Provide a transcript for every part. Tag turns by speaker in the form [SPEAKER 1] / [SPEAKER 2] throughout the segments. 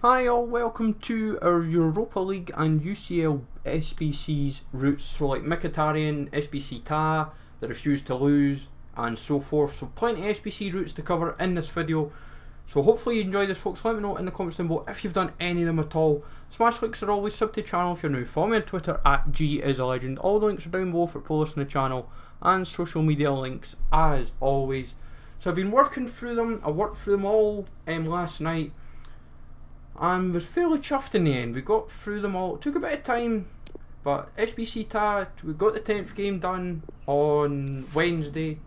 [SPEAKER 1] Hi all, welcome to our Europa League and UCL SBCs routes, so like Mkhitaryan, SBC Tah, the refuse to lose and so forth. So plenty of SBC routes to cover in this video. So hopefully you enjoy this, folks. Let me know in the comments down below if you've done any of them at all. Smash likes are always, sub to the channel if you're new. Follow me on Twitter at @GIsALegend. All the links are down below for playlists on the channel and social media links as always. So I've been working through them. I worked through them all last night and was fairly chuffed in the end. We got through them all. It took a bit of time, but SBC Tah, we got the 10th game done on Wednesday.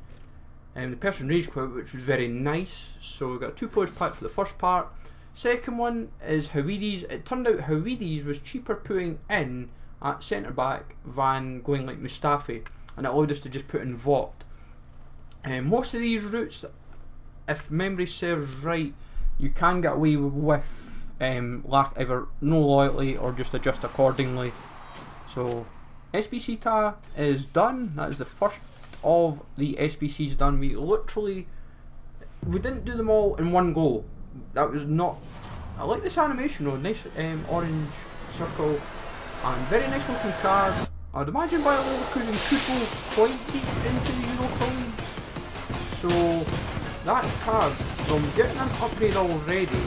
[SPEAKER 1] The person rage quit, which was very nice. So we got a 2 players pack for the first part. Second one is Hawidis. It turned out Hawidis was cheaper putting in at centre back than going like Mustafi, and it allowed us to just put in Vought. Most of these routes, if memory serves right, you can get away with lack either no loyalty or just adjust accordingly. So SBC Tah is done. That is the first of the SBCs done. We didn't do them all in one go. That was not. I like this animation though. Nice orange circle and very nice looking card. I'd imagine by Leverkusen could go quite deep into the Europa League. So that card, from getting an upgrade already,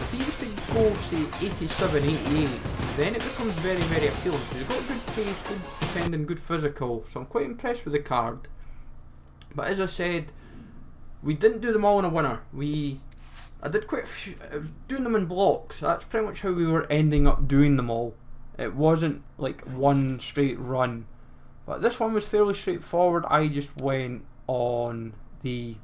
[SPEAKER 1] if he was to go say 87, 88, then it becomes very, very appealing. He's got good pace, good defending, good physical, so I'm quite impressed with the card. But as I said, we didn't do them all in a winner. I did quite a few, doing them in blocks. That's pretty much how we were ending up doing them all. It wasn't like one straight run, but this one was fairly straightforward. I just went on the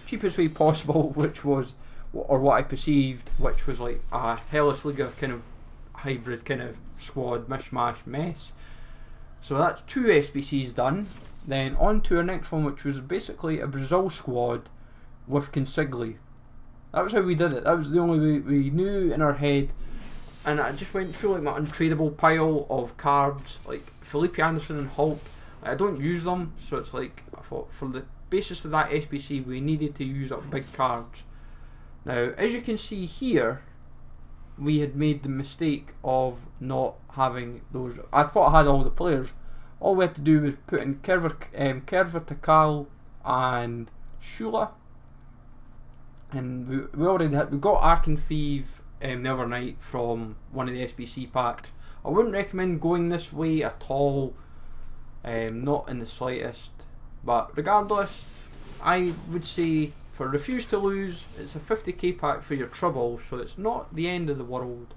[SPEAKER 1] cheapest way possible, which was, or what I perceived, which was like a Hellas Liga kind of hybrid kind of squad mishmash mess. So that's 2 SBCs done. Then on to our next one, which was basically a Brazil squad with Consigli. That was how we did it. That was the only way we knew in our head. And I just went through like my untradeable pile of cards, like Felipe Anderson and Hulk. I don't use them, so it's like, I thought for the basis of that SBC we needed to use up big cards. Now, as you can see here, we had made the mistake of not having those. I thought I had all the players. All we had to do was put in Takal and Shula, and we already had. We got Akinfeev the other night from one of the SBC packs. I wouldn't recommend going this way at all, not in the slightest. But regardless, I would say for refuse to lose, it's a 50k pack for your trouble, so it's not the end of the world.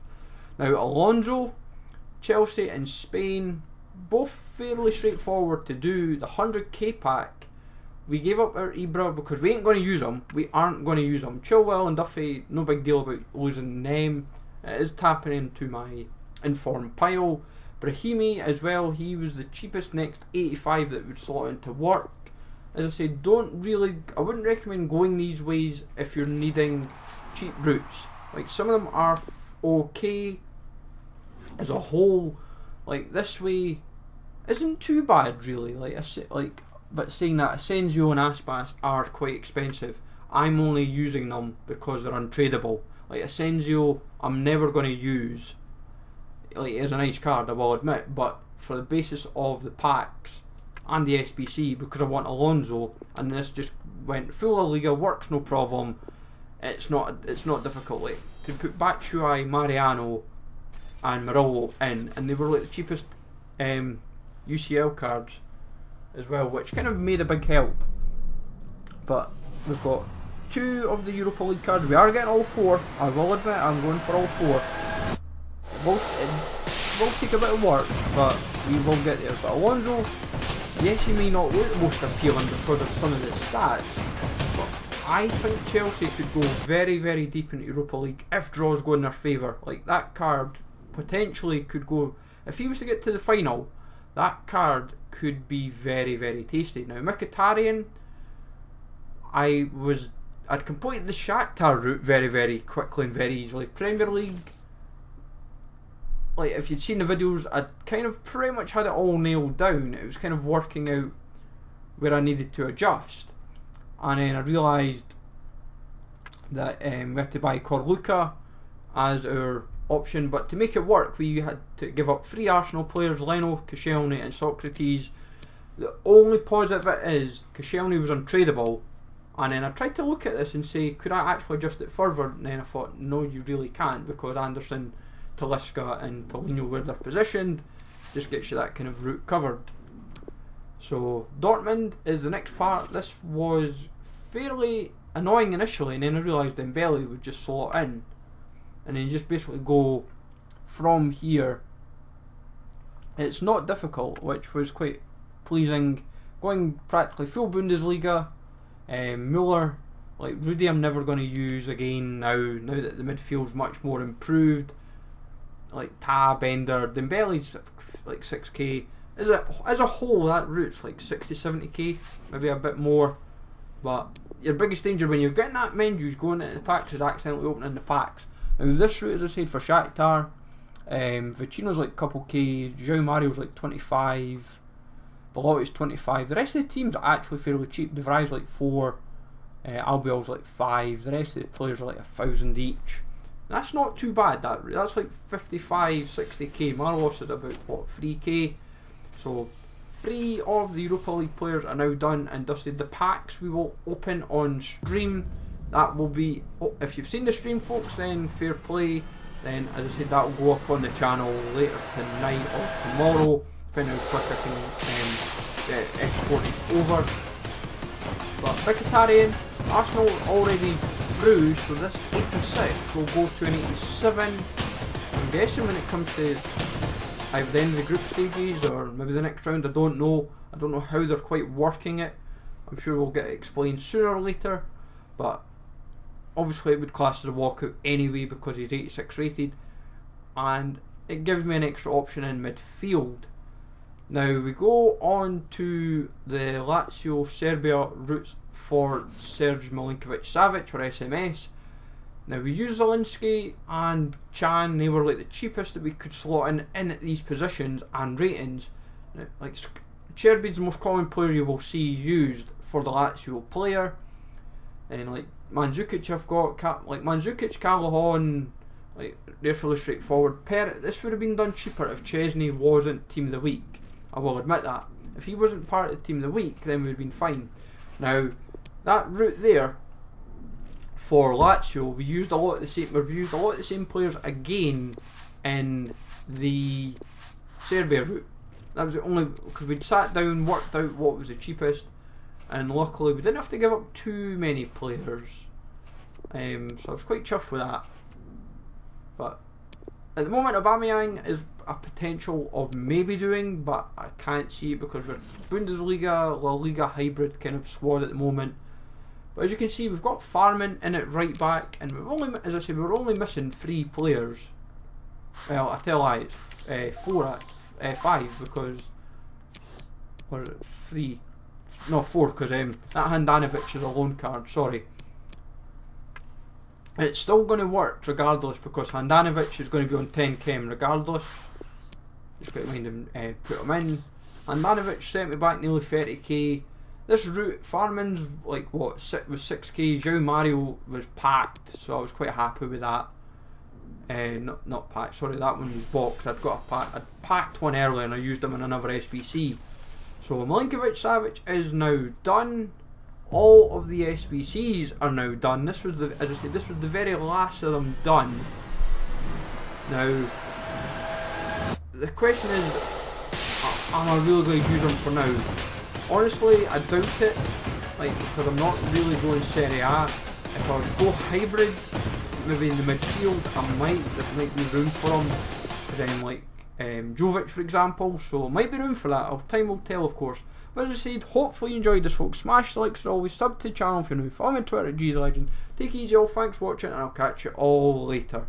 [SPEAKER 1] Now Alonso, Chelsea and Spain, both fairly straightforward to do. The 100k pack, we gave up our Ibra because we ain't going to use them. We aren't going to use them. Chilwell and Duffy, no big deal about losing them. It is tapping into my informed pile. Brahimi as well, he was the cheapest next 85 that would slot into work. As I said, I wouldn't recommend going these ways if you're needing cheap routes. Like, some of them are okay as a whole. Like, this way isn't too bad really. But saying that, Asensio and Aspas are quite expensive. I'm only using them because they're untradeable. Like Asensio, I'm never going to use. Like, it's a nice card, I will admit, but for the basis of the packs and the SBC, because I want Alonso, and this just went full La Liga, works no problem. It's not difficult. Like, to put Batshuayi, Mariano and Murillo in, and they were like the cheapest UCL cards as well, which kind of made a big help. But we've got 2 of the Europa League cards. We are getting all 4. I will admit I'm going for all 4. It will take a bit of work, but we will get there. But Alonso, yes, he may not look the most appealing because of some of the stats, but I think Chelsea could go very, very deep in Europa League if draws go in their favour. Like, that card potentially could go, if he was to get to the final, that card could be very, very tasty. Now Mkhitaryan, I'd completed the Shakhtar route very, very quickly and very easily. Premier League, like, if you'd seen the videos, I'd kind of pretty much had it all nailed down. It was kind of working out where I needed to adjust, and then I realised that we had to buy Corluka as our option, but to make it work we had to give up 3 Arsenal players, Leno, Koscielny and Socrates. The only positive it is Koscielny was untradeable, and then I tried to look at this and say, could I actually adjust it further, and then I thought, no, you really can't, because Anderson, Talisca and Paulinho, where they're positioned, just gets you that kind of route covered. So Dortmund is the next part. This was fairly annoying initially, and then I realised Dembele would just slot in, and then you just basically go from here. It's not difficult, which was quite pleasing. Going practically full Bundesliga. Müller, like Rudy, I'm never going to use again now that the midfield's much more improved. Like Tah, Bender, Dembele's like 6k. As a whole, that route's like 60-70k, maybe a bit more. But your biggest danger when you're getting that menu is going into the packs is accidentally opening the packs. Now this route, as I said, for Shakhtar, Vecino's like a couple k, João Mario's like 25, Belotti's 25. The rest of the teams are actually fairly cheap. De Vrij's like 4, Albiol's like 5. The rest of the players are like 1,000 each. That's not too bad. That's like 55-60k. Marlos is about what, 3k. So 3 of the Europa League players are now done and dusted. The packs we will open on stream. That will be, if you've seen the stream, folks, then fair play. Then, as I said, that will go up on the channel later tonight or tomorrow, depending how quick I can get exported over. But Mkhitaryan, Arsenal already through, so this 86 will go to an 87. I'm guessing when it comes to either the end of the group stages or maybe the next round, I don't know. I don't know how they're quite working it. I'm sure we'll get it explained sooner or later, but obviously it would class as a walkout anyway because he's 86 rated, and it gives me an extra option in midfield. Now we go on to the Lazio Serbia routes for Serge Milinkovic-Savic or SMS. Now we use Zielinski and Chan. They were like the cheapest that we could slot in at these positions and ratings. Now, like Cherby's the most common player you will see used for the Lazio player, and like Mandzukic I've got, like Mandzukic, Callahan, like they're fairly straightforward. This would have been done cheaper if Chesney wasn't team of the week. I will admit that. If he wasn't part of the team of the week, then we would have been fine. Now that route there for Lazio, we've used a lot of the same players again in the Serbia route. That was the only, because we'd sat down, worked out what was the cheapest, and luckily we didn't have to give up too many players. So I was quite chuffed with that. But at the moment, Aubameyang is a potential of maybe doing, but I can't see it because we're Bundesliga, La Liga hybrid kind of squad at the moment. But as you can see, we've got Farman in at right back, and we've only, as I said, we're only missing 3 players. Well, I tell you, it's 5 because, or is it 3? No, 4 because that Handanovic is a loan card. Sorry. It's still going to work regardless because Handanovic is going to be on 10 chem regardless. Just got to mind him, put him in. Handanovic sent me back nearly 30k. This route, Farman's like what, was 6k. João Mario was packed, so I was quite happy with that. Not packed, sorry, that one was boxed. I'd packed one earlier and I used them in another SBC. So Milinkovic-Savic is now done. All of the SBCs are now done. This was as I said, this was the very last of them done. Now the question is, am I really going to use them for now? Honestly, I doubt it, like, because I'm not really going Serie A. If I would go hybrid, maybe in the midfield, there might be room for them. Then like Jovic, for example, so there might be room for that. Time will tell, of course. But as I said, hopefully you enjoyed this, folks. Smash the likes as always, sub to the channel if you're new. Follow me on Twitter at GTheLegend. Take it easy all, thanks for watching, and I'll catch you all later.